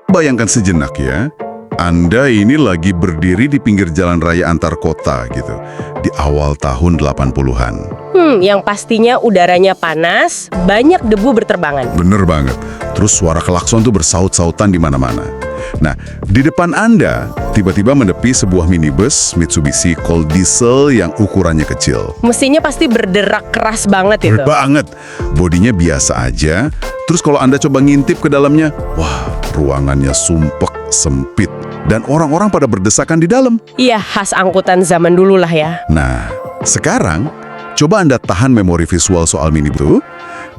Bayangkan sejenak ya, Anda ini lagi berdiri di pinggir jalan raya antar kota gitu, di awal tahun 80-an. Yang pastinya udaranya panas, banyak debu berterbangan. Bener banget. Terus suara klakson tuh bersaut-sautan di mana-mana. Nah, di depan Anda, tiba-tiba menepi sebuah minibus Mitsubishi Colt Diesel yang ukurannya kecil. Mesinnya pasti berderak keras banget itu. Banget. Bodinya biasa aja. Terus kalau Anda coba ngintip ke dalamnya, wah, ruangannya sumpek, sempit. Dan orang-orang pada berdesakan di dalam. Iya, khas angkutan zaman dulu lah ya. Nah, sekarang coba Anda tahan memori visual soal minibus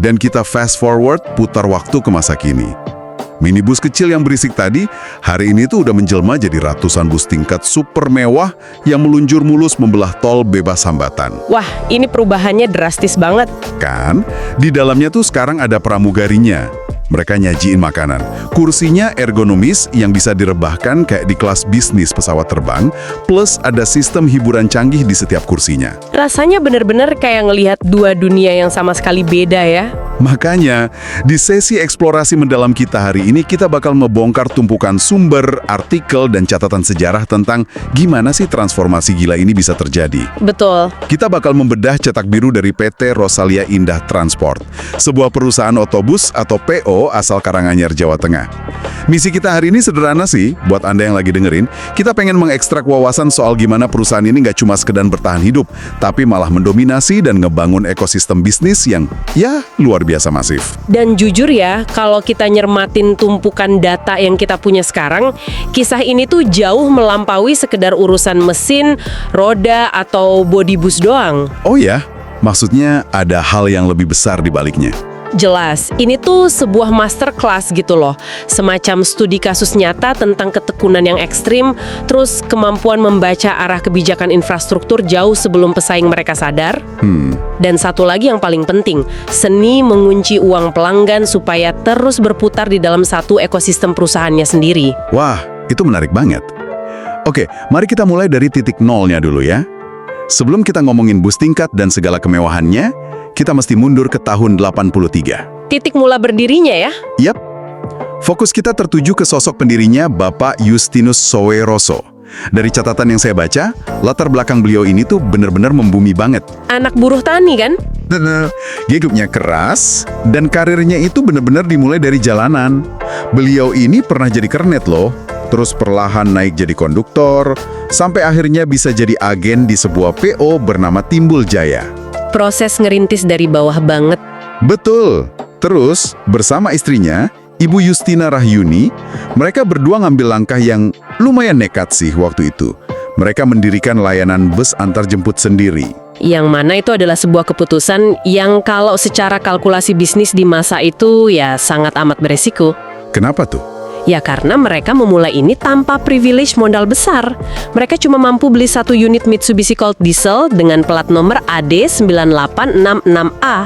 dan kita fast forward putar waktu ke masa kini. Minibus kecil yang berisik tadi, hari ini tuh udah menjelma jadi ratusan bus tingkat super mewah yang meluncur mulus membelah tol bebas hambatan. Wah, ini perubahannya drastis banget. Kan, di dalamnya tuh sekarang ada pramugarinya. Mereka nyajiin makanan. Kursinya ergonomis yang bisa direbahkan kayak di kelas bisnis pesawat terbang, plus ada sistem hiburan canggih di setiap kursinya. Rasanya bener-bener kayak ngelihat dua dunia yang sama sekali beda ya. Makanya, di sesi eksplorasi mendalam kita hari ini, kita bakal membongkar tumpukan sumber, artikel, dan catatan sejarah tentang gimana sih transformasi gila ini bisa terjadi. Betul. Kita bakal membedah cetak biru dari PT Rosalia Indah Transport, sebuah perusahaan otobus atau PO asal Karanganyar, Jawa Tengah. Misi kita hari ini sederhana sih, buat Anda yang lagi dengerin, kita pengen mengekstrak wawasan soal gimana perusahaan ini nggak cuma sekedar bertahan hidup, tapi malah mendominasi dan ngebangun ekosistem bisnis yang, ya, luar biasa masif. Dan jujur ya, kalau kita nyermatin tumpukan data yang kita punya sekarang, kisah ini tuh jauh melampaui sekedar urusan mesin, roda, atau bodi bus doang. Oh ya, maksudnya ada hal yang lebih besar di baliknya. Jelas, ini tuh sebuah masterclass gitu loh. Semacam studi kasus nyata tentang ketekunan yang ekstrim, terus kemampuan membaca arah kebijakan infrastruktur jauh sebelum pesaing mereka sadar. Dan satu lagi yang paling penting, seni mengunci uang pelanggan supaya terus berputar di dalam satu ekosistem perusahaannya sendiri. Wah, itu menarik banget. Oke, mari kita mulai dari titik nolnya dulu ya. Sebelum kita ngomongin bus tingkat dan segala kemewahannya, kita mesti mundur ke tahun 83. Titik mula berdirinya ya? Yap. Fokus kita tertuju ke sosok pendirinya, Bapak Justinus Soeroso. Dari catatan yang saya baca, latar belakang beliau ini tuh bener-bener membumi banget. Anak buruh tani kan? Hidupnya keras, dan karirnya itu bener-bener dimulai dari jalanan. Beliau ini pernah jadi kernet loh, terus perlahan naik jadi konduktor, sampai akhirnya bisa jadi agen di sebuah PO bernama Timbul Jaya. Proses ngerintis dari bawah banget. Betul. Terus, bersama istrinya, Ibu Justina Rahyuni, mereka berdua ngambil langkah yang lumayan nekat sih waktu itu. Mereka mendirikan layanan bus antar jemput sendiri. Yang mana itu adalah sebuah keputusan yang kalau secara kalkulasi bisnis di masa itu ya sangat amat beresiko. Kenapa tuh? Ya karena mereka memulai ini tanpa privilege modal besar. Mereka cuma mampu beli satu unit Mitsubishi Colt Diesel dengan plat nomor AD9866A.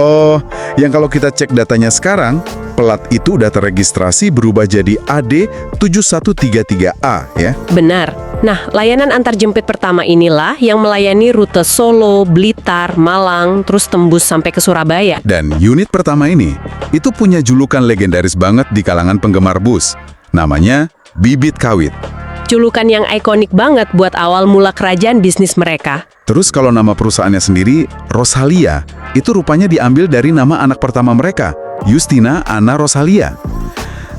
Oh, yang kalau kita cek datanya sekarang, plat itu udah terregistrasi berubah jadi AD7133A ya? Benar. Nah, layanan antarjemput pertama inilah yang melayani rute Solo, Blitar, Malang, terus tembus sampai ke Surabaya. Dan unit pertama ini, itu punya julukan legendaris banget di kalangan penggemar bus. Namanya Bibit Kawit. Julukan yang ikonik banget buat awal mula kerajaan bisnis mereka. Terus kalau nama perusahaannya sendiri, Rosalia, itu rupanya diambil dari nama anak pertama mereka, Justina Anna Rosalia.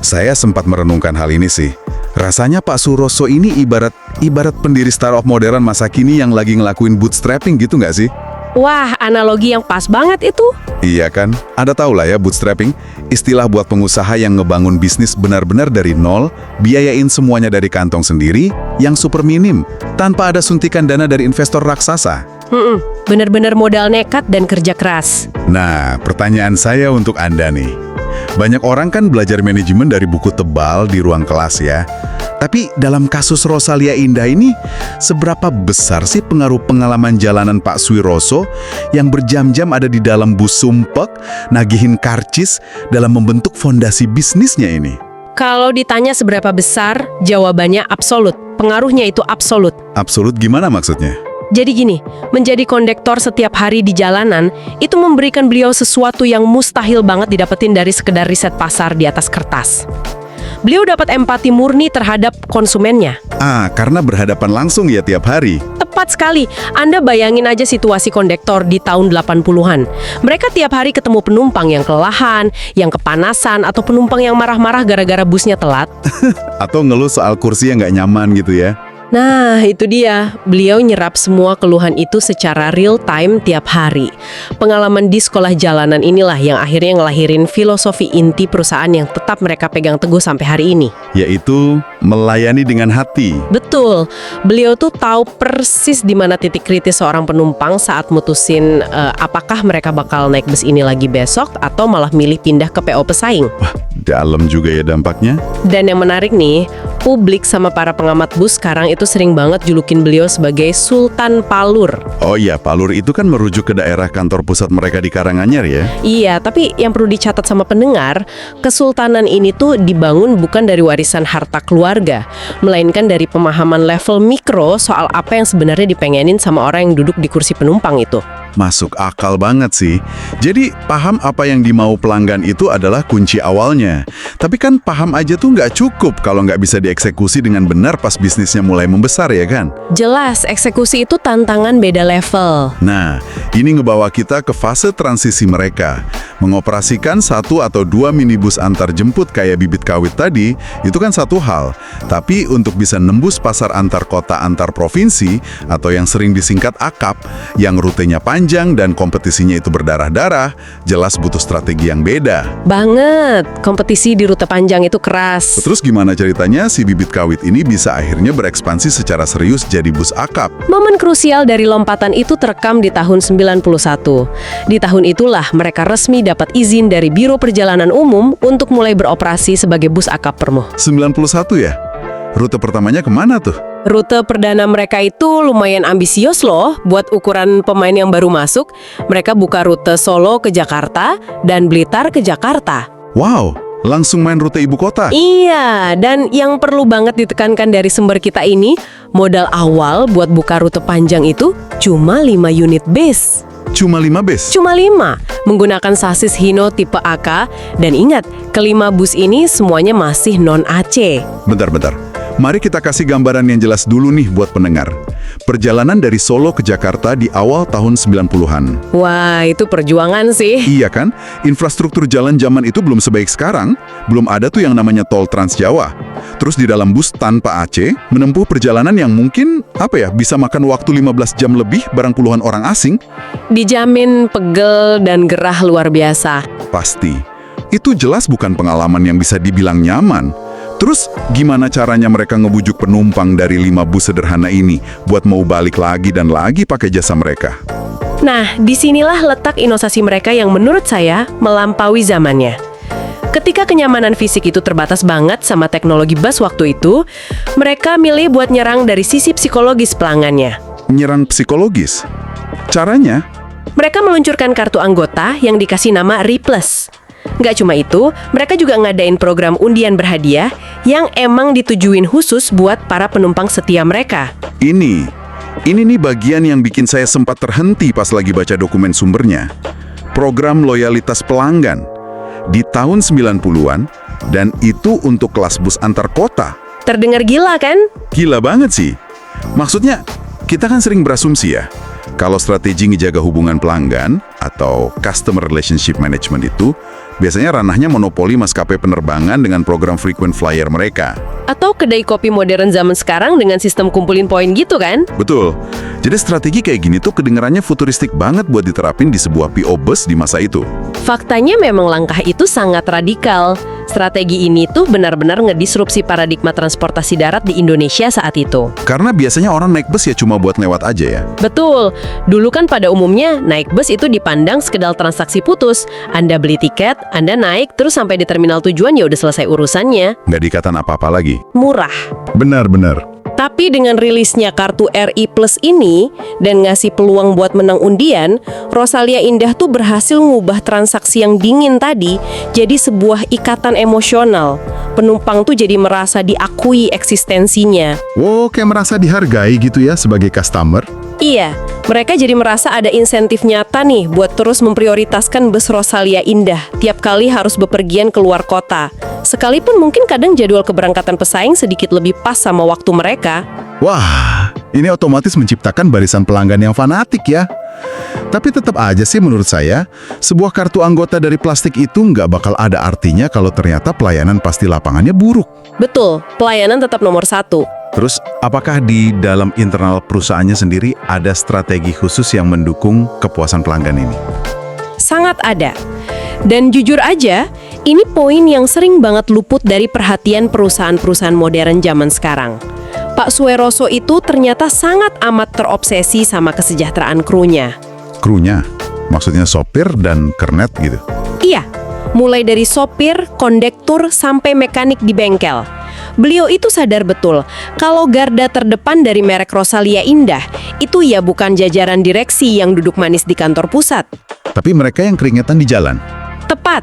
Saya sempat merenungkan hal ini sih. Rasanya Pak Suroso ini ibarat pendiri startup modern masa kini yang lagi ngelakuin bootstrapping gitu nggak sih? Wah, analogi yang pas banget itu. Iya kan? Ada tahu lah ya bootstrapping, istilah buat pengusaha yang ngebangun bisnis benar-benar dari nol, biayain semuanya dari kantong sendiri, yang super minim, tanpa ada suntikan dana dari investor raksasa. Bener-bener modal nekat dan kerja keras. Nah, pertanyaan saya untuk Anda nih. Banyak orang kan belajar manajemen dari buku tebal di ruang kelas ya. Tapi dalam kasus Rosalia Indah ini, seberapa besar sih pengaruh pengalaman jalanan Pak Suiroso yang berjam-jam ada di dalam bus sumpek, nagihin karcis dalam membentuk fondasi bisnisnya ini? Kalau ditanya seberapa besar, jawabannya absolut. Pengaruhnya itu absolut. Absolut gimana maksudnya? Jadi gini, menjadi kondektor setiap hari di jalanan, itu memberikan beliau sesuatu yang mustahil banget didapetin dari sekedar riset pasar di atas kertas. Beliau dapat empati murni terhadap konsumennya. Karena berhadapan langsung ya tiap hari. Tepat sekali. Anda bayangin aja situasi kondektor di tahun 80-an. Mereka tiap hari ketemu penumpang yang kelelahan, yang kepanasan, atau penumpang yang marah-marah gara-gara busnya telat. Atau ngeluh soal kursi yang nggak nyaman gitu ya. Nah, itu dia. Beliau nyerap semua keluhan itu secara real time tiap hari. Pengalaman di sekolah jalanan inilah yang akhirnya ngelahirin filosofi inti perusahaan yang tetap mereka pegang teguh sampai hari ini. Yaitu melayani dengan hati. Betul. Beliau tuh tahu persis di mana titik kritis seorang penumpang saat mutusin apakah mereka bakal naik bus ini lagi besok atau malah milih pindah ke PO pesaing. Wah, dalam juga ya dampaknya. Dan yang menarik nih, publik sama para pengamat bus sekarang itu sering banget julukin beliau sebagai Sultan Palur. Oh iya, Palur itu kan merujuk ke daerah kantor pusat mereka di Karanganyar ya? Iya, tapi yang perlu dicatat sama pendengar, kesultanan ini tuh dibangun bukan dari warisan harta keluarga, melainkan dari pemahaman level mikro soal apa yang sebenarnya dipengenin sama orang yang duduk di kursi penumpang itu. Masuk akal banget sih. Jadi paham apa yang dimau pelanggan itu adalah kunci awalnya. Tapi kan paham aja tuh nggak cukup kalau nggak bisa dieksekusi dengan benar pas bisnisnya mulai membesar ya kan? Jelas, eksekusi itu tantangan beda level. Nah, ini ngebawa kita ke fase transisi mereka. Mengoperasikan 1 atau 2 minibus antar jemput kayak bibit kawit tadi, itu kan satu hal. Tapi untuk bisa nembus pasar antar kota antar provinsi, atau yang sering disingkat AKAP, yang rutenya panjang dan kompetisinya itu berdarah-darah, jelas butuh strategi yang beda. Banget, kompetisi di rute panjang itu keras. Terus gimana ceritanya si bibit kawit ini bisa akhirnya berekspansi secara serius jadi bus AKAP? Momen krusial dari lompatan itu terekam di tahun 91. Di tahun itulah mereka resmi dapat izin dari Biro Perjalanan Umum untuk mulai beroperasi sebagai bus AKAP Permuh. 91 ya? Rute pertamanya kemana tuh? Rute perdana mereka itu lumayan ambisius loh buat ukuran pemain yang baru masuk. Mereka buka rute Solo ke Jakarta dan Blitar ke Jakarta. Wow, langsung main rute ibu kota? Iya, dan yang perlu banget ditekankan dari sumber kita ini, modal awal buat buka rute panjang itu cuma 5 unit bus. Cuma 5 bus? Cuma 5, menggunakan sasis Hino tipe AK, dan ingat, kelima bus ini semuanya masih non-AC. Bentar. Mari kita kasih gambaran yang jelas dulu nih buat pendengar. Perjalanan dari Solo ke Jakarta di awal tahun 90-an. Wah, itu perjuangan sih. Iya kan? Infrastruktur jalan zaman itu belum sebaik sekarang. Belum ada tuh yang namanya tol Trans Jawa. Terus di dalam bus tanpa AC, menempuh perjalanan yang mungkin, bisa makan waktu 15 jam lebih bareng puluhan orang asing. Dijamin pegel dan gerah luar biasa. Pasti. Itu jelas bukan pengalaman yang bisa dibilang nyaman. Terus gimana caranya mereka ngebujuk penumpang dari 5 bus sederhana ini buat mau balik lagi dan lagi pakai jasa mereka? Nah, disinilah letak inovasi mereka yang menurut saya melampaui zamannya. Ketika kenyamanan fisik itu terbatas banget sama teknologi bus waktu itu, mereka milih buat nyerang dari sisi psikologis pelanggannya. Nyerang psikologis? Caranya? Mereka meluncurkan kartu anggota yang dikasih nama Riplus. Nggak cuma itu, mereka juga ngadain program undian berhadiah yang emang ditujuin khusus buat para penumpang setia mereka. Ini nih bagian yang bikin saya sempat terhenti pas lagi baca dokumen sumbernya. Program loyalitas pelanggan di tahun 90-an, dan itu untuk kelas bus antar kota. Terdengar gila kan? Gila banget sih. Maksudnya, kita kan sering berasumsi ya, kalau strategi ngejaga hubungan pelanggan atau customer relationship management itu biasanya ranahnya monopoli maskapai penerbangan dengan program frequent flyer mereka. Atau kedai kopi modern zaman sekarang dengan sistem kumpulin poin gitu kan? Betul. Jadi strategi kayak gini tuh kedengarannya futuristik banget buat diterapin di sebuah PO bus di masa itu. Faktanya memang langkah itu sangat radikal. Strategi ini tuh benar-benar ngedisrupsi paradigma transportasi darat di Indonesia saat itu. Karena biasanya orang naik bus ya cuma buat lewat aja ya. Betul. Dulu kan pada umumnya naik bus itu dipandang sekedar transaksi putus. Anda beli tiket, Anda naik, terus sampai di terminal tujuan ya udah selesai urusannya. Nggak dikatakan apa-apa lagi. Murah. Benar. Tapi dengan rilisnya kartu RI Plus ini dan ngasih peluang buat menang undian, Rosalia Indah tuh berhasil ngubah transaksi yang dingin tadi jadi sebuah ikatan emosional. Penumpang tuh jadi merasa diakui eksistensinya. Wow, kayak merasa dihargai gitu ya sebagai customer. Iya, Mereka jadi merasa ada insentif nyata nih buat terus memprioritaskan bus Rosalia Indah. Tiap kali harus bepergian keluar kota. Sekalipun mungkin kadang jadwal keberangkatan pesaing sedikit lebih pas sama waktu mereka. Wah, ini otomatis menciptakan barisan pelanggan yang fanatik ya. Tapi tetap aja sih menurut saya, sebuah kartu anggota dari plastik itu nggak bakal ada artinya kalau ternyata pelayanan pasti lapangannya buruk. Betul, pelayanan tetap nomor satu. Terus, apakah di dalam internal perusahaannya sendiri ada strategi khusus yang mendukung kepuasan pelanggan ini? Sangat ada. Dan jujur aja, ini poin yang sering banget luput dari perhatian perusahaan-perusahaan modern zaman sekarang. Pak Sueroso itu ternyata sangat amat terobsesi sama kesejahteraan krunya. Krunya? Maksudnya sopir dan kernet gitu? Iya, mulai dari sopir, kondektur, sampai mekanik di bengkel. Beliau itu sadar betul kalau garda terdepan dari merek Rosalia Indah itu ya bukan jajaran direksi yang duduk manis di kantor pusat. Tapi mereka yang keringetan di jalan. Tepat.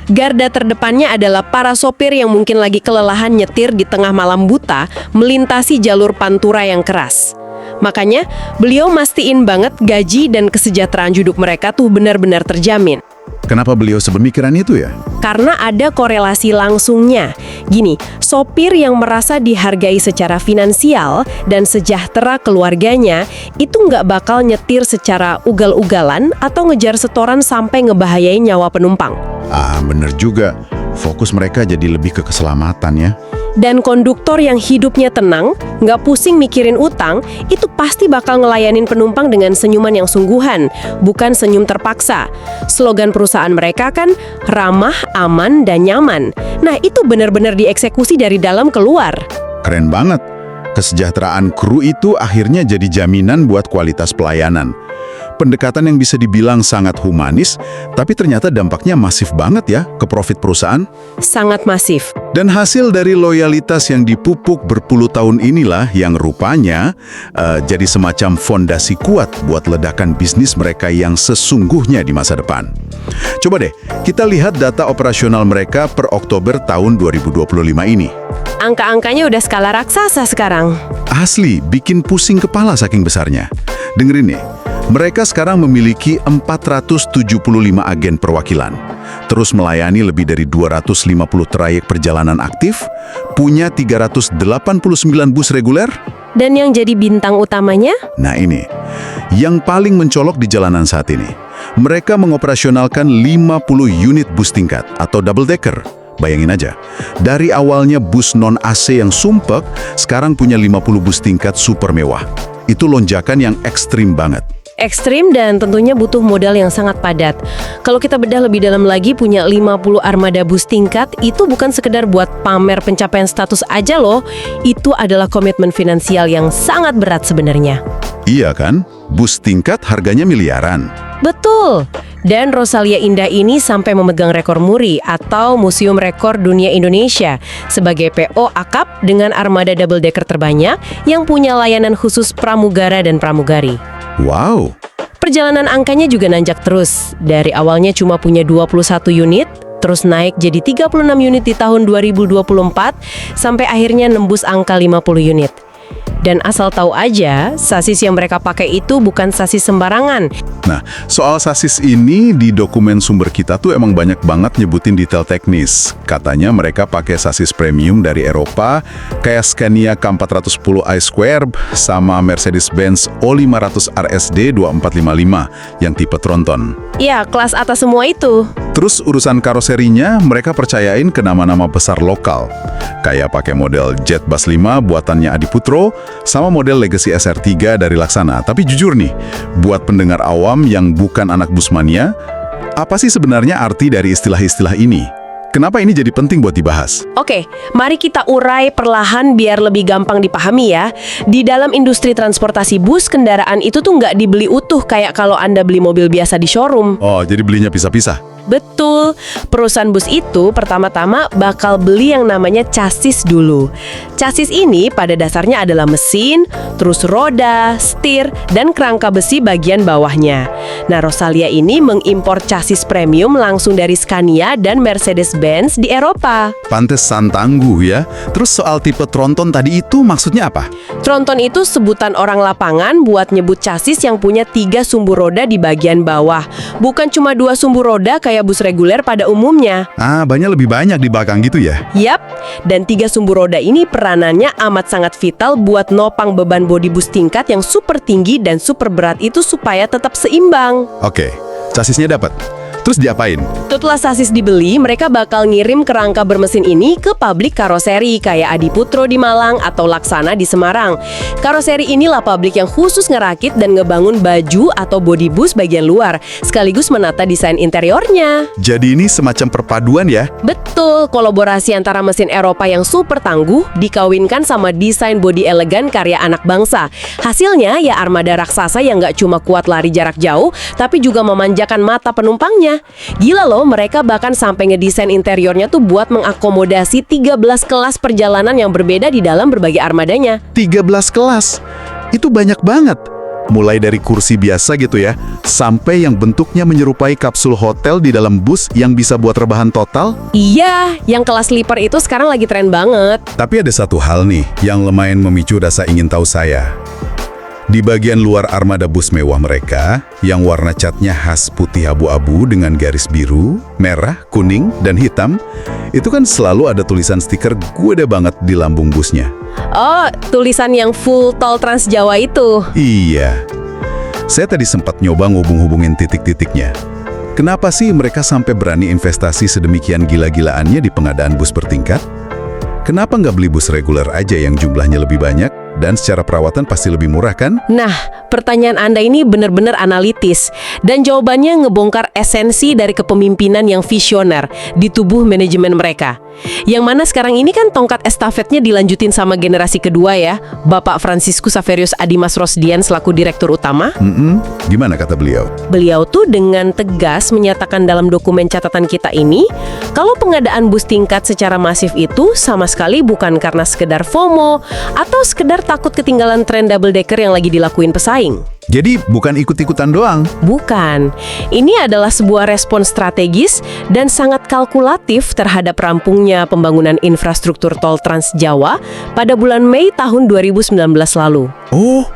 Garda terdepannya adalah para sopir yang mungkin lagi kelelahan nyetir di tengah malam buta melintasi jalur pantura yang keras. Makanya, beliau mastiin banget gaji dan kesejahteraan hidup mereka tuh benar-benar terjamin. Kenapa beliau sepemikiran itu ya? Karena ada korelasi langsungnya. Gini, sopir yang merasa dihargai secara finansial dan sejahtera keluarganya itu nggak bakal nyetir secara ugal-ugalan atau ngejar setoran sampai ngebahayain nyawa penumpang. Ah, bener juga. Fokus mereka jadi lebih ke keselamatan ya. Dan konduktor yang hidupnya tenang, nggak pusing mikirin utang, itu pasti bakal ngelayanin penumpang dengan senyuman yang sungguhan, bukan senyum terpaksa. Slogan perusahaan mereka kan ramah, aman, dan nyaman. Nah, itu benar-benar dieksekusi dari dalam keluar. Keren banget. Kesejahteraan kru itu akhirnya jadi jaminan buat kualitas pelayanan. Pendekatan yang bisa dibilang sangat humanis, tapi ternyata dampaknya masif banget ya ke profit perusahaan. Sangat masif. Dan hasil dari loyalitas yang dipupuk berpuluh tahun inilah yang rupanya jadi semacam fondasi kuat buat ledakan bisnis mereka yang sesungguhnya di masa depan. Coba deh, kita lihat data operasional mereka per Oktober tahun 2025 ini. Angka-angkanya udah skala raksasa sekarang. Asli, bikin pusing kepala saking besarnya. Dengerin nih, mereka sekarang memiliki 475 agen perwakilan, terus melayani lebih dari 250 trayek perjalanan aktif, punya 389 bus reguler. Dan yang jadi bintang utamanya? Nah ini, yang paling mencolok di jalanan saat ini. Mereka mengoperasionalkan 50 unit bus tingkat atau double decker. Bayangin aja, dari awalnya bus non-AC yang sumpek, sekarang punya 50 bus tingkat super mewah. Itu lonjakan yang ekstrim banget. Ekstrim dan tentunya butuh modal yang sangat padat. Kalau kita bedah lebih dalam lagi, punya 50 armada bus tingkat itu bukan sekedar buat pamer pencapaian status aja loh. Itu adalah komitmen finansial yang sangat berat sebenarnya. Iya kan? Bus tingkat harganya miliaran. Betul. Dan Rosalia Indah ini sampai memegang rekor muri atau Museum Rekor Dunia Indonesia sebagai PO akap dengan armada double decker terbanyak yang punya layanan khusus pramugara dan pramugari. Wow. Perjalanan angkanya juga nanjak terus. Dari awalnya cuma punya 21 unit, terus naik jadi 36 unit di tahun 2024, sampai akhirnya nembus angka 50 unit. Dan asal tahu aja, sasis yang mereka pakai itu bukan sasis sembarangan. Nah, soal sasis ini di dokumen sumber kita tuh emang banyak banget nyebutin detail teknis. Katanya mereka pakai sasis premium dari Eropa, kayak Scania K410 I2 sama Mercedes-Benz O500 RSD 2455 yang tipe Tronton. Iya, kelas atas semua itu. Terus urusan karoserinya mereka percayain ke nama-nama besar lokal. Kayak pakai model Jet Bus 5 buatannya Adi Putro, sama model Legacy SR3 dari Laksana. Tapi jujur nih, buat pendengar awam yang bukan anak busmania, apa sih sebenarnya arti dari istilah-istilah ini? Kenapa ini jadi penting buat dibahas? Oke, mari kita urai perlahan biar lebih gampang dipahami ya. Di dalam industri transportasi bus, kendaraan itu tuh nggak dibeli utuh kayak kalau Anda beli mobil biasa di showroom. Oh, jadi belinya pisah-pisah? Betul, perusahaan bus itu pertama-tama bakal beli yang namanya chassis dulu. Chassis ini pada dasarnya adalah mesin, terus roda, setir, dan kerangka besi bagian bawahnya. Nah, Rosalia ini mengimpor chassis premium langsung dari Scania dan Mercedes-Benz Mercedes-Benz di Eropa. Pantesan tangguh ya. Terus soal tipe tronton tadi itu maksudnya apa? Tronton itu sebutan orang lapangan buat nyebut chassis yang punya 3 sumbu roda di bagian bawah. Bukan cuma 2 sumbu roda kayak bus reguler pada umumnya. Ah, bannya lebih banyak di belakang gitu ya? Yap, dan 3 sumbu roda ini peranannya amat sangat vital buat nopang beban bodi bus tingkat yang super tinggi dan super berat itu supaya tetap seimbang. Oke, chassisnya dapat. Terus diapain? Setelah sasis dibeli, mereka bakal ngirim kerangka bermesin ini ke pabrik karoseri kayak Adi Putro di Malang atau Laksana di Semarang. Karoseri inilah pabrik yang khusus ngerakit dan ngebangun baju atau bodi bus bagian luar, sekaligus menata desain interiornya. Jadi ini semacam perpaduan ya? Betul, kolaborasi antara mesin Eropa yang super tangguh dikawinkan sama desain bodi elegan karya anak bangsa. Hasilnya ya armada raksasa yang nggak cuma kuat lari jarak jauh, tapi juga memanjakan mata penumpangnya. Gila loh, mereka bahkan sampai ngedesain interiornya tuh buat mengakomodasi 13 kelas perjalanan yang berbeda di dalam berbagai armadanya. 13 kelas? Itu banyak banget. Mulai dari kursi biasa gitu ya, sampai yang bentuknya menyerupai kapsul hotel di dalam bus yang bisa buat rebahan total. Iya, yang kelas sleeper itu sekarang lagi tren banget. Tapi ada satu hal nih yang lumayan memicu rasa ingin tahu saya. Di bagian luar armada bus mewah mereka, yang warna catnya khas putih abu-abu dengan garis biru, merah, kuning, dan hitam, itu kan selalu ada tulisan stiker "Gede banget" di lambung busnya. Oh, tulisan yang full tol Trans Jawa itu. Iya. Saya tadi sempat nyoba ngubung-hubungin titik-titiknya. Kenapa sih mereka sampai berani investasi sedemikian gila-gilaannya di pengadaan bus bertingkat? Kenapa nggak beli bus reguler aja yang jumlahnya lebih banyak dan secara perawatan pasti lebih murah kan? Nah, pertanyaan Anda ini benar-benar analitis. Dan jawabannya ngebongkar esensi dari kepemimpinan yang visioner di tubuh manajemen mereka. Yang mana sekarang ini kan tongkat estafetnya dilanjutin sama generasi kedua ya, Bapak Franciscus Saverius Adimas Rosdian selaku Direktur Utama. Gimana kata beliau? Beliau tuh dengan tegas menyatakan dalam dokumen catatan kita ini, kalau pengadaan bus tingkat secara masif itu sama sekali bukan karena sekedar FOMO atau sekedar takut ketinggalan tren double decker yang lagi dilakuin pesaing. Jadi bukan ikut-ikutan doang. Bukan. Ini adalah sebuah respon strategis dan sangat kalkulatif terhadap rampungnya pembangunan infrastruktur tol Trans Jawa pada bulan Mei tahun 2019 lalu. Oh,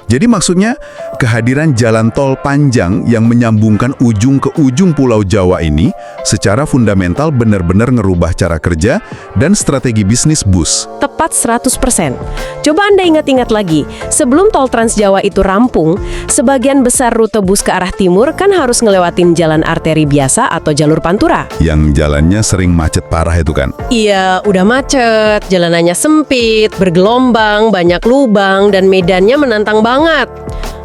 jadi maksudnya kehadiran jalan tol panjang yang menyambungkan ujung ke ujung Pulau Jawa ini secara fundamental benar-benar ngerubah cara kerja dan strategi bisnis bus. Tepat 100%. Coba Anda ingat-ingat lagi, sebelum tol Trans Jawa itu rampung, sebagian besar rute bus ke arah timur kan harus ngelewatin jalan arteri biasa atau jalur pantura. Yang jalannya sering macet parah itu kan? Iya, udah macet, jalanannya sempit, bergelombang, banyak lubang, dan medannya menantang banget.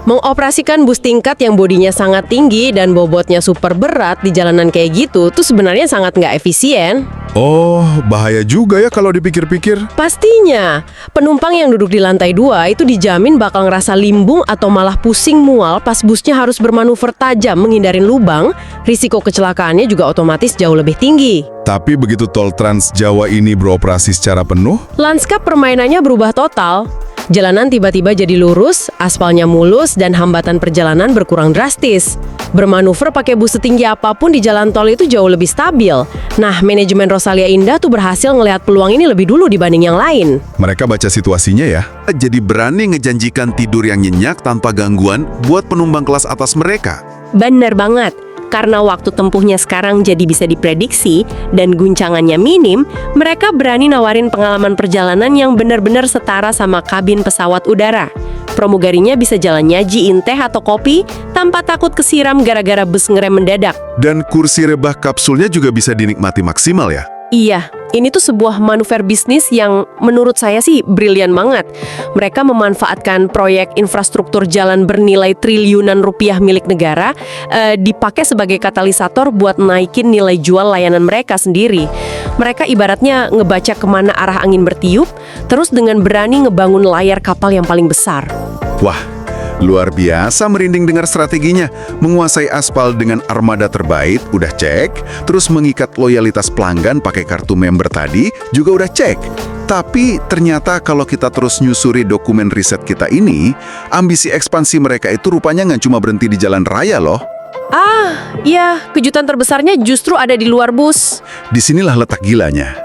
Mengoperasikan bus tingkat yang bodinya sangat tinggi dan bobotnya super berat di jalanan kayak gitu tuh sebenarnya sangat nggak efisien. Oh, bahaya juga ya kalau dipikir-pikir. Pastinya, penumpang yang duduk di lantai 2 itu dijamin bakal ngerasa limbung atau malah pusing mual pas busnya harus bermanuver tajam menghindarin lubang, risiko kecelakaannya juga otomatis jauh lebih tinggi. Tapi begitu tol Trans Jawa ini beroperasi secara penuh, Lanskap permainannya berubah total. Jalanan tiba-tiba jadi lurus, aspalnya mulus, dan hambatan perjalanan berkurang drastis. Bermanuver pakai bus setinggi apapun di jalan tol itu jauh lebih stabil. Nah, manajemen Rosalia Indah tuh berhasil ngelihat peluang ini lebih dulu dibanding yang lain. mereka baca situasinya ya. Jadi berani ngejanjikan tidur yang nyenyak tanpa gangguan buat penumpang kelas atas mereka. Bener banget. Karena waktu tempuhnya sekarang jadi bisa diprediksi dan guncangannya minim, mereka berani nawarin pengalaman perjalanan yang benar-benar setara sama kabin pesawat udara. Pramugarinya bisa jalan nyajiin teh atau kopi tanpa takut kesiram gara-gara bus ngerem mendadak. Dan kursi rebah kapsulnya juga bisa dinikmati maksimal ya. Iya, ini tuh sebuah manuver bisnis yang menurut saya sih brilian banget. Mereka memanfaatkan proyek infrastruktur jalan bernilai triliunan rupiah milik negara dipakai sebagai katalisator buat naikin nilai jual layanan mereka sendiri. Mereka ibaratnya ngebaca kemana arah angin bertiup, terus dengan berani ngebangun layar kapal yang paling besar. Wah, luar biasa merinding dengar strateginya. Menguasai aspal dengan armada terbaik, udah cek. Terus mengikat loyalitas pelanggan pakai kartu member tadi, juga udah cek. Tapi ternyata kalau kita terus nyusuri dokumen riset kita ini, ambisi ekspansi mereka itu rupanya nggak cuma berhenti di jalan raya loh. Iya, kejutan terbesarnya justru ada di luar bus. Disinilah letak gilanya.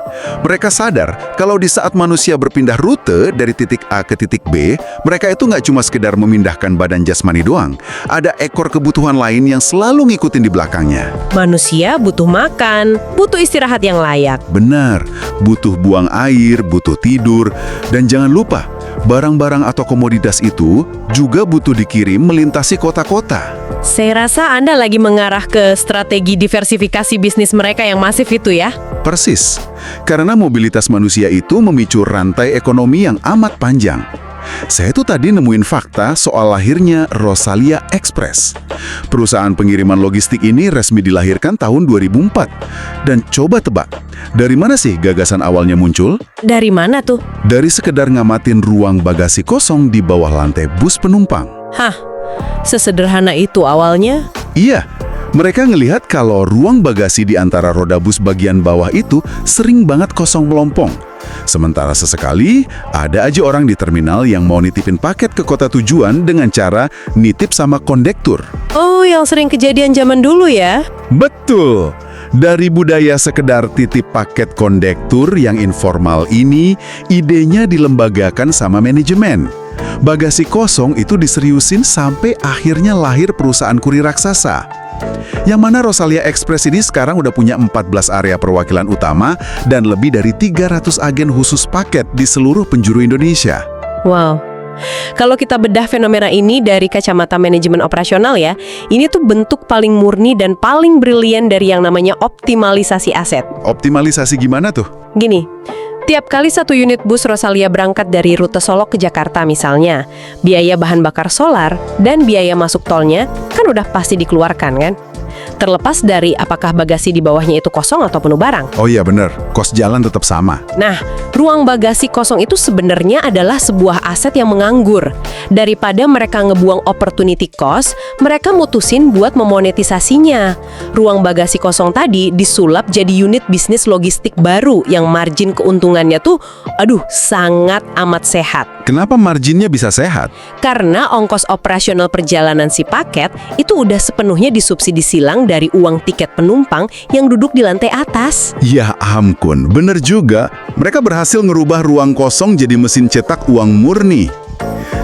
Mereka sadar kalau di saat manusia berpindah rute dari titik A ke titik B, mereka itu nggak cuma sekedar memindahkan badan jasmani doang. Ada ekor kebutuhan lain yang selalu ngikutin di belakangnya. Manusia butuh makan, butuh istirahat yang layak. Benar, butuh buang air, butuh tidur, dan jangan lupa, barang-barang atau komoditas itu juga butuh dikirim melintasi kota-kota. Saya rasa Anda lagi mengarah ke strategi diversifikasi bisnis mereka yang masif itu ya. Persis, karena mobilitas manusia itu memicu rantai ekonomi yang amat panjang. Saya tuh tadi nemuin fakta soal lahirnya Rosalia Express. Perusahaan pengiriman logistik ini resmi dilahirkan tahun 2004. Dan coba tebak, dari mana sih gagasan awalnya muncul? Dari mana tuh? Dari sekedar ngamatin ruang bagasi kosong di bawah lantai bus penumpang. Hah, sesederhana itu awalnya? Iya, mereka ngelihat kalau ruang bagasi di antara roda bus bagian bawah itu sering banget kosong melompong. Sementara sesekali, ada aja orang di terminal yang mau nitipin paket ke kota tujuan dengan cara nitip sama kondektur. Oh, yang sering kejadian zaman dulu ya? Betul! Dari budaya sekedar titip paket kondektur yang informal ini, idenya dilembagakan sama manajemen. Bagasi kosong itu diseriusin sampai akhirnya lahir perusahaan kurir raksasa. Yang mana Rosalia Express ini sekarang udah punya 14 area perwakilan utama dan lebih dari 300 agen khusus paket di seluruh penjuru Indonesia. Wow. Kalau kita bedah fenomena ini dari kacamata manajemen operasional ya, ini tuh bentuk paling murni dan paling brilian dari yang namanya optimalisasi aset. Optimalisasi gimana tuh? Gini, tiap kali satu unit bus Rosalia berangkat dari rute Solo ke Jakarta misalnya, biaya bahan bakar solar dan biaya masuk tolnya kan udah pasti dikeluarkan kan? Terlepas dari apakah bagasi di bawahnya itu kosong atau penuh barang. Oh iya bener, kos jalan tetap sama. Nah, ruang bagasi kosong itu sebenarnya adalah sebuah aset yang menganggur. Daripada mereka ngebuang opportunity cost, mereka mutusin buat memonetisasinya. Ruang bagasi kosong tadi disulap jadi unit bisnis logistik baru yang margin keuntungannya tuh, sangat amat sehat. Kenapa marginnya bisa sehat? Karena ongkos operasional perjalanan si paket itu udah sepenuhnya disubsidi silang dari uang tiket penumpang yang duduk di lantai atas. Ya ampun, bener juga. Mereka berhasil ngerubah ruang kosong jadi mesin cetak uang murni.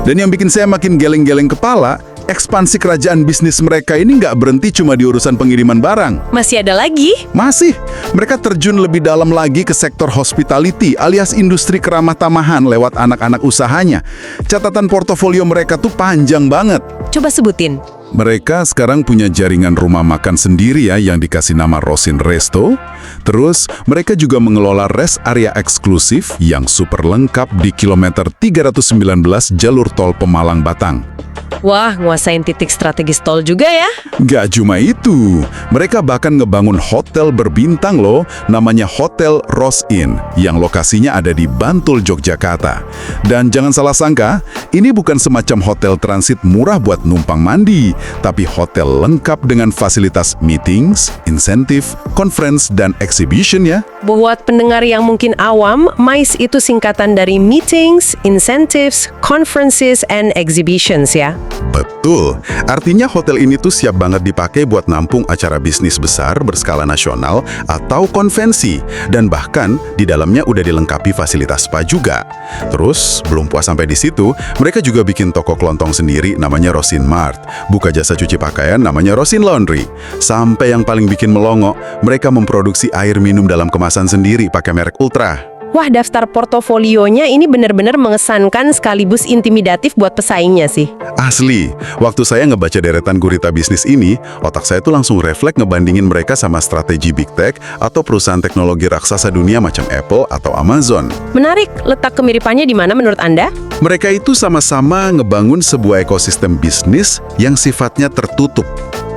Dan yang bikin saya makin geleng-geleng kepala, ekspansi kerajaan bisnis mereka ini nggak berhenti cuma di urusan pengiriman barang. Masih ada lagi? Masih, mereka terjun lebih dalam lagi ke sektor hospitality alias industri keramah tamahan lewat anak-anak usahanya. Catatan portofolio mereka tuh panjang banget. Coba sebutin. Mereka sekarang punya jaringan rumah makan sendiri ya yang dikasih nama Rosin Resto. Terus mereka juga mengelola rest area eksklusif yang super lengkap di kilometer 319 jalur tol Pemalang Batang. Wah, nguasain titik strategis tol juga ya? Gak cuma itu, mereka bahkan ngebangun hotel berbintang loh, namanya Hotel Rosin, yang lokasinya ada di Bantul, Yogyakarta. Dan jangan salah sangka, ini bukan semacam hotel transit murah buat numpang mandi, tapi hotel lengkap dengan fasilitas meetings, insentif, conference, dan exhibition ya. Buat pendengar yang mungkin awam, MICE itu singkatan dari Meetings, Incentives, Conferences, and Exhibitions ya. Betul, artinya hotel ini tuh siap banget dipakai buat nampung acara bisnis besar berskala nasional atau konvensi. Dan bahkan di dalamnya udah dilengkapi fasilitas spa juga. Terus, belum puas sampai di situ, mereka juga bikin toko kelontong sendiri namanya Rosin Mart. Buka jasa cuci pakaian namanya Rosin Laundry. Sampai yang paling bikin melongo, mereka memproduksi air minum dalam kemasan sendiri pakai merek Ultra. Wah, daftar portofolionya ini benar-benar mengesankan sekaligus intimidatif buat pesaingnya sih. Asli, waktu saya ngebaca deretan gurita bisnis ini, otak saya tuh langsung refleks ngebandingin mereka sama strategi big tech atau perusahaan teknologi raksasa dunia macam Apple atau Amazon. Menarik, letak kemiripannya di mana menurut Anda? Mereka itu sama-sama ngebangun sebuah ekosistem bisnis yang sifatnya tertutup.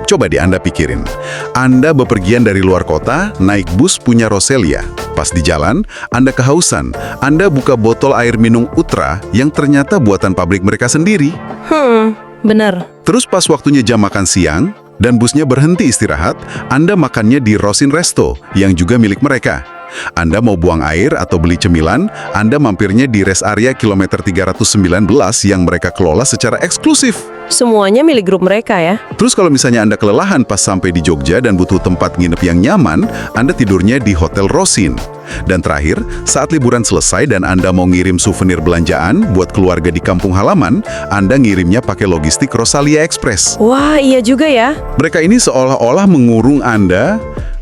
Coba deh Anda pikirin, Anda bepergian dari luar kota, naik bus punya Rosalia. Pas di jalan, Anda kehausan, Anda buka botol air minum Ultra yang ternyata buatan pabrik mereka sendiri. Benar. Terus pas waktunya jam makan siang, dan busnya berhenti istirahat, Anda makannya di Rosin Resto, yang juga milik mereka. Anda mau buang air atau beli cemilan, Anda mampirnya di rest area kilometer 319 yang mereka kelola secara eksklusif. Semuanya milik grup mereka ya. Terus kalau misalnya Anda kelelahan pas sampai di Jogja dan butuh tempat nginep yang nyaman, Anda tidurnya di Hotel Rosin. Dan terakhir, saat liburan selesai dan Anda mau ngirim souvenir belanjaan buat keluarga di kampung halaman, Anda ngirimnya pakai logistik Rosalia Express. Wah, iya juga ya. Mereka ini seolah-olah mengurung Anda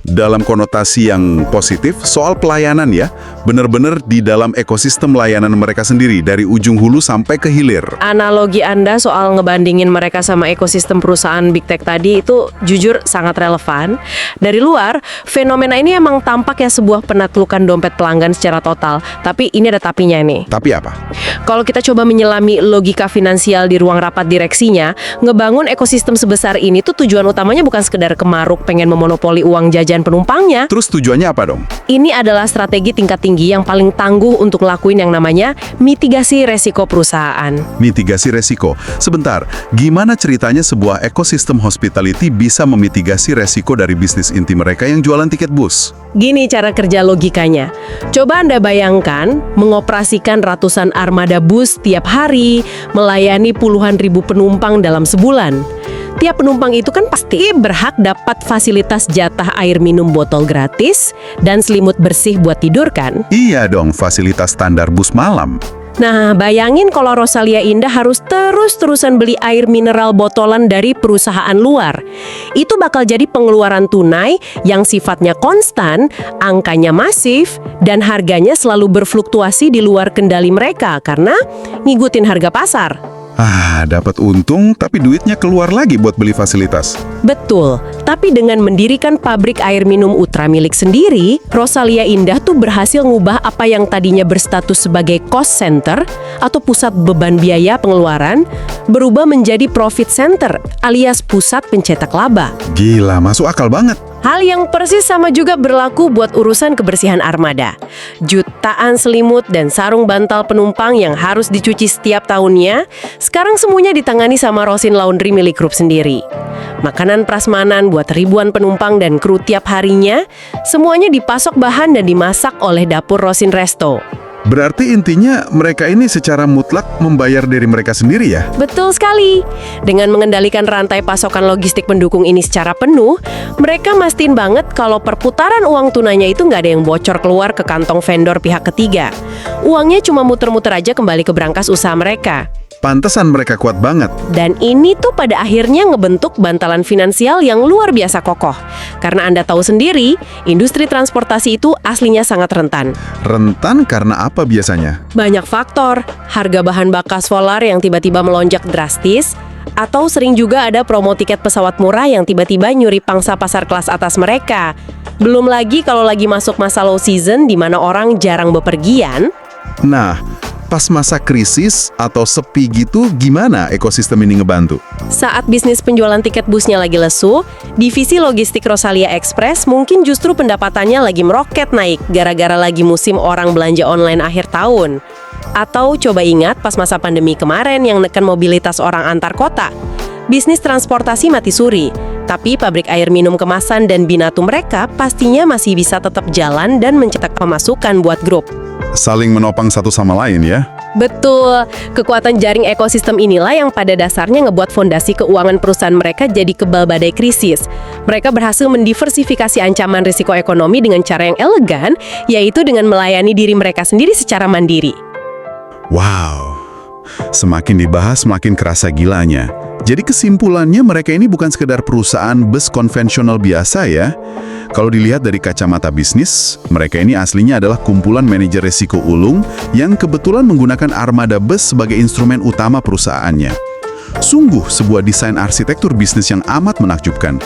dalam konotasi yang positif soal pelayanan ya. Benar-benar di dalam ekosistem layanan mereka sendiri, dari ujung hulu sampai ke hilir. Analogi Anda soal ngebandingin mereka sama ekosistem perusahaan Big Tech tadi itu jujur sangat relevan. Dari luar, fenomena ini emang tampak ya sebuah penaklukan dompet pelanggan secara total. Tapi ini ada tapinya nih. Tapi apa? Kalau kita coba menyelami logika finansial di ruang rapat direksinya, ngebangun ekosistem sebesar ini tuh tujuan utamanya bukan sekedar kemaruk pengen memonopoli uang jajan penumpangnya. Terus tujuannya apa dong? Ini adalah strategi tingkat tinggi yang paling tangguh untuk lakuin yang namanya mitigasi resiko perusahaan. Mitigasi resiko. Sebentar, gimana ceritanya sebuah ekosistem hospitality bisa memitigasi resiko dari bisnis inti mereka yang jualan tiket bus? Gini cara kerja logikanya. Coba Anda bayangkan mengoperasikan ratusan armada bus tiap hari, melayani puluhan ribu penumpang dalam sebulan. Tiap penumpang itu kan pasti berhak dapat fasilitas jatah air minum botol gratis dan selimut bersih buat tidur kan? Iya dong, fasilitas standar bus malam. Nah, bayangin kalau Rosalia Indah harus terus-terusan beli air mineral botolan dari perusahaan luar. Itu bakal jadi pengeluaran tunai yang sifatnya konstan, angkanya masif, dan harganya selalu berfluktuasi di luar kendali mereka karena ngikutin harga pasar. Dapat untung tapi duitnya keluar lagi buat beli fasilitas. Betul, tapi dengan mendirikan pabrik air minum Ultra milik sendiri, Rosalia Indah tuh berhasil ngubah apa yang tadinya berstatus sebagai cost center atau pusat beban biaya pengeluaran, berubah menjadi profit center alias pusat pencetak laba. Gila, masuk akal banget. Hal yang persis sama juga berlaku buat urusan kebersihan armada. Jutaan selimut dan sarung bantal penumpang yang harus dicuci setiap tahunnya, sekarang semuanya ditangani sama Rosin Laundry milik grup sendiri. Makanan prasmanan buat ribuan penumpang dan kru tiap harinya, semuanya dipasok bahan dan dimasak oleh dapur Rosin Resto. Berarti intinya mereka ini secara mutlak membayar dari mereka sendiri ya? Betul sekali. Dengan mengendalikan rantai pasokan logistik pendukung ini secara penuh, mereka mastiin banget kalau perputaran uang tunainya itu nggak ada yang bocor keluar ke kantong vendor pihak ketiga. Uangnya cuma muter-muter aja kembali ke brankas usaha mereka. Pantesan mereka kuat banget. Dan ini tuh pada akhirnya ngebentuk bantalan finansial yang luar biasa kokoh. Karena Anda tahu sendiri, industri transportasi itu aslinya sangat rentan. Rentan karena apa biasanya? Banyak faktor, harga bahan bakar solar yang tiba-tiba melonjak drastis, atau sering juga ada promo tiket pesawat murah yang tiba-tiba nyuri pangsa pasar kelas atas mereka. Belum lagi kalau lagi masuk masa low season di mana orang jarang bepergian. Nah, pas masa krisis atau sepi gitu, gimana ekosistem ini ngebantu? Saat bisnis penjualan tiket busnya lagi lesu, divisi logistik Rosalia Express mungkin justru pendapatannya lagi meroket naik gara-gara lagi musim orang belanja online akhir tahun. Atau coba ingat pas masa pandemi kemarin yang neken mobilitas orang antar kota. Bisnis transportasi mati suri, tapi pabrik air minum kemasan dan binatu mereka pastinya masih bisa tetap jalan dan mencetak pemasukan buat grup. Saling menopang satu sama lain ya? Betul, kekuatan jaring ekosistem inilah yang pada dasarnya ngebuat fondasi keuangan perusahaan mereka jadi kebal badai krisis. Mereka berhasil mendiversifikasi ancaman risiko ekonomi dengan cara yang elegan, yaitu dengan melayani diri mereka sendiri secara mandiri. Wow, semakin dibahas semakin kerasa gilanya. Jadi kesimpulannya mereka ini bukan sekedar perusahaan bus konvensional biasa ya. Kalau dilihat dari kacamata bisnis, mereka ini aslinya adalah kumpulan manajer risiko ulung yang kebetulan menggunakan armada bus sebagai instrumen utama perusahaannya. Sungguh sebuah desain arsitektur bisnis yang amat menakjubkan.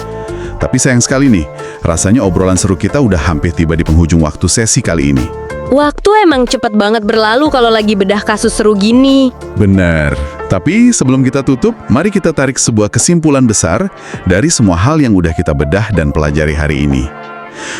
Tapi sayang sekali nih, rasanya obrolan seru kita udah hampir tiba di penghujung waktu sesi kali ini. Waktu emang cepet banget berlalu kalau lagi bedah kasus seru gini. Benar. Tapi sebelum kita tutup, mari kita tarik sebuah kesimpulan besar dari semua hal yang udah kita bedah dan pelajari hari ini.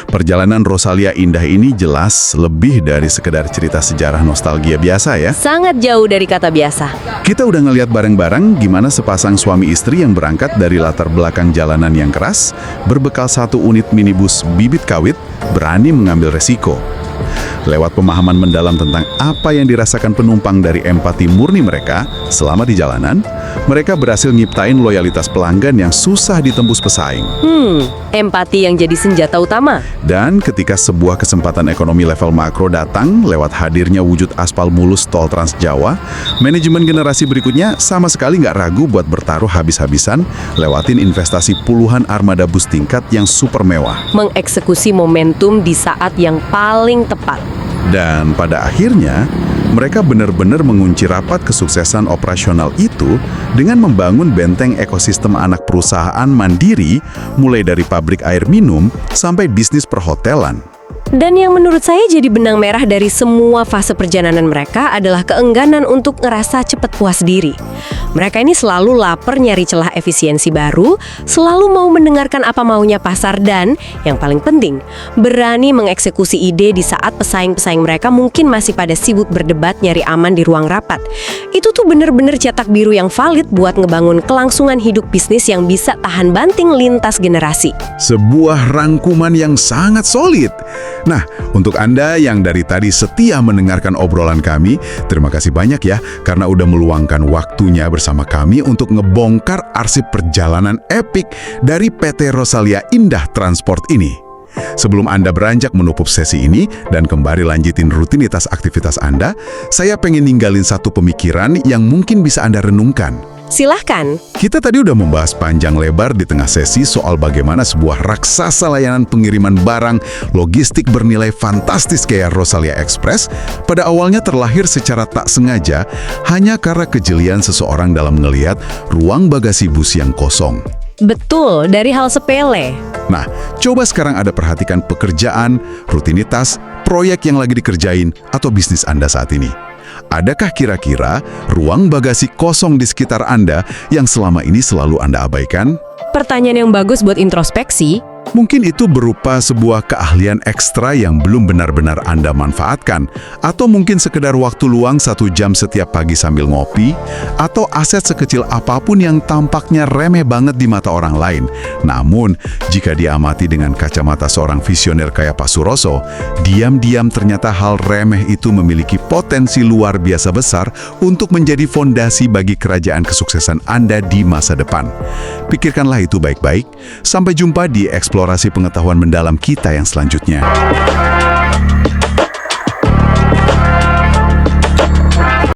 Perjalanan Rosalia Indah ini jelas lebih dari sekedar cerita sejarah nostalgia biasa ya. Sangat jauh dari kata biasa. Kita udah ngeliat bareng-bareng gimana sepasang suami istri yang berangkat dari latar belakang jalanan yang keras, berbekal satu unit minibus bibit kawit, berani mengambil resiko. Lewat pemahaman mendalam tentang apa yang dirasakan penumpang dari empati murni mereka selama di jalanan, mereka berhasil nyiptain loyalitas pelanggan yang susah ditembus pesaing. Empati yang jadi senjata utama. Dan ketika sebuah kesempatan ekonomi level makro datang lewat hadirnya wujud aspal mulus tol Trans Jawa, manajemen generasi berikutnya sama sekali nggak ragu buat bertaruh habis-habisan lewatin investasi puluhan armada bus tingkat yang super mewah. Mengeksekusi momentum di saat yang paling tepat. Dan pada akhirnya, mereka benar-benar mengunci rapat kesuksesan operasional itu dengan membangun benteng ekosistem anak perusahaan mandiri, mulai dari pabrik air minum sampai bisnis perhotelan. Dan yang menurut saya jadi benang merah dari semua fase perjalanan mereka adalah keengganan untuk ngerasa cepat puas diri. Mereka ini selalu lapar nyari celah efisiensi baru, selalu mau mendengarkan apa maunya pasar dan, yang paling penting, berani mengeksekusi ide di saat pesaing-pesaing mereka mungkin masih pada sibuk berdebat nyari aman di ruang rapat. Itu tuh bener-bener cetak biru yang valid buat ngebangun kelangsungan hidup bisnis yang bisa tahan banting lintas generasi. Sebuah rangkuman yang sangat solid. Nah, untuk Anda yang dari tadi setia mendengarkan obrolan kami, terima kasih banyak ya karena udah meluangkan waktunya bersama kami untuk ngebongkar arsip perjalanan epik dari PT Rosalia Indah Transport ini. Sebelum Anda beranjak menutup sesi ini dan kembali lanjutin rutinitas aktivitas Anda, saya pengen ninggalin satu pemikiran yang mungkin bisa Anda renungkan. Silahkan. Kita tadi udah membahas panjang lebar di tengah sesi soal bagaimana sebuah raksasa layanan pengiriman barang logistik bernilai fantastis kayak Rosalia Express pada awalnya terlahir secara tak sengaja hanya karena kejelian seseorang dalam ngelihat ruang bagasi bus yang kosong. Betul, dari hal sepele. Nah, coba sekarang Anda perhatikan pekerjaan, rutinitas, proyek yang lagi dikerjain, atau bisnis Anda saat ini. Adakah kira-kira ruang bagasi kosong di sekitar Anda yang selama ini selalu Anda abaikan? Pertanyaan yang bagus buat introspeksi. Mungkin itu berupa sebuah keahlian ekstra yang belum benar-benar Anda manfaatkan, atau mungkin sekedar waktu luang 1 jam setiap pagi sambil ngopi, atau aset sekecil apapun yang tampaknya remeh banget di mata orang lain. Namun, jika diamati dengan kacamata seorang visioner kayak Pak Suroso, diam-diam ternyata hal remeh itu memiliki potensi luar biasa besar untuk menjadi fondasi bagi kerajaan kesuksesan Anda di masa depan. Pikirkanlah itu baik-baik. Sampai jumpa di eksplorasi pengetahuan mendalam kita yang selanjutnya.